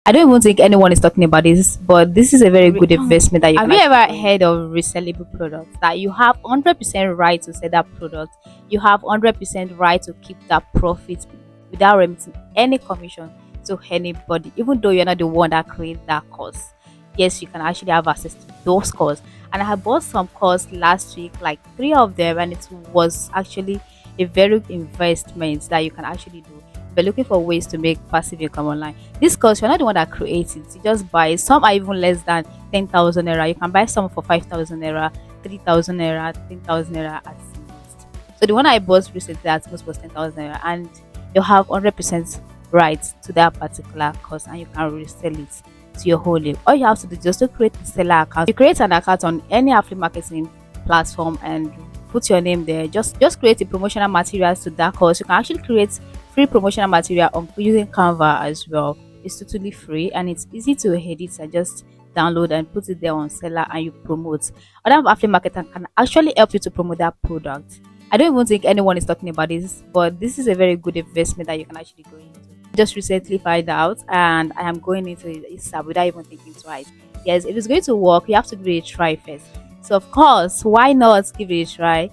I don't even think anyone is talking about this, but this is a very good investment that you have. Have you ever heard of resellable products that you have 100% right to sell that product? You have 100% right to keep that profit without remitting any commission to anybody, even though you're not the one that created that course. Yes, you can actually have access to those courses. And I have bought some courses last week, like three of them, and it was actually a very good investment that you can actually do. We're looking for ways to make passive income online. This course, you're not the one that creates it. You just buy it. Some are even less than 10,000 naira. You can buy some for 5,000 naira, 3,000 naira, 10,000 naira at least. So the one I bought recently at most was 10,000 naira, and you have 100% right to that particular course, and you can resell it to your whole name. All you have to do is just to create a seller account. You create an account on any affiliate marketing platform and put your name there. Just create a promotional materials to that course. You can actually create free promotional material on using Canva as well. It's totally free and it's easy to edit and just download and put it there on seller and you promote. Other affiliate marketer can actually help you to promote that product. I don't even think anyone is talking about this, but this is a very good investment that you can actually go into. Just recently find out and I am going into it without even thinking twice. Yes, if it's going to work, you have to give it a try first. So of course, why not give it a try?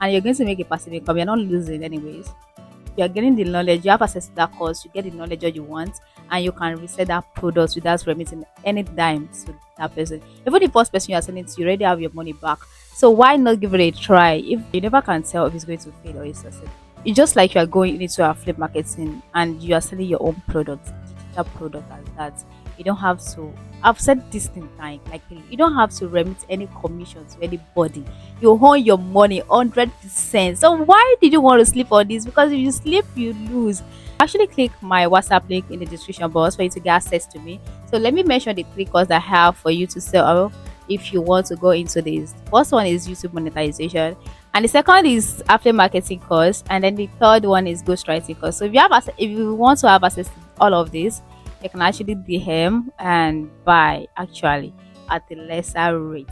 And you're going to make a passive income. You're not losing anyways. You're getting the knowledge, you have access to that course, you get the knowledge that you want, and you can resell that product without remitting any dime to that person. Even the first person you are selling to, you already have your money back. So why not give it a try if you never can tell if it's going to fail or it's success? It's just like you are going into affiliate marketing and you are selling your own product, digital product as that. You don't have to, I've said this thing time, like you don't have to remit any commission to anybody. You own your money 100%. So why did you want to sleep on this? Because if you sleep, you lose. Actually click my WhatsApp link in the description box for you to get access to me. So let me mention the three courses I have for you to sell if you want to go into this. First one is YouTube monetization, and the second is affiliate marketing course, and then the third one is ghostwriting course. So if you want to have access to all of this, you can actually DM and buy actually at the lesser rate.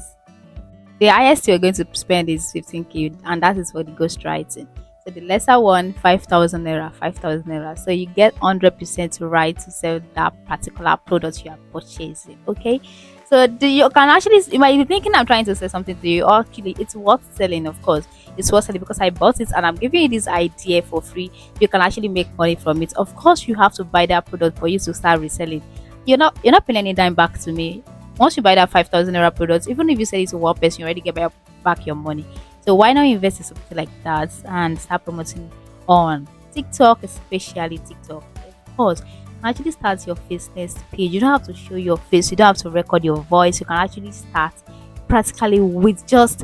The highest you're going to spend is 15k, and that is for the ghostwriting. So the lesser one, 5,000 naira, 5,000 naira. So you get 100% right to sell that particular product you are purchasing. Okay. So you can actually, you might be thinking I'm trying to sell something to you. Actually, it's worth selling, of course. It's worth selling because I bought it and I'm giving you this idea for free. You can actually make money from it. Of course, you have to buy that product for you to start reselling. You're not paying any dime back to me. Once you buy that 5,000 naira product, even if you sell it to one person, you already get back your money. So why not invest in something like that and start promoting on TikTok, especially TikTok? Of course, you can actually start your business page. You don't have to show your face, you don't have to record your voice. You can actually start practically with just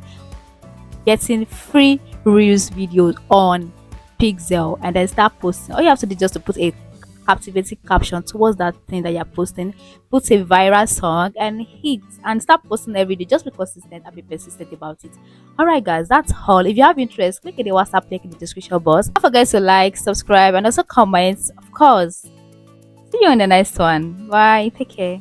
getting free reels videos on Pixel and then start posting. All you have to do is just to put a captivating caption towards that thing that you're posting, put a viral song and hit and start posting every day. Just be consistent and be persistent about it. All right guys, that's all. If you have interest, click the WhatsApp link in the description box. Don't forget to like, subscribe and also comment, of course. See you in the next one. Bye, take care.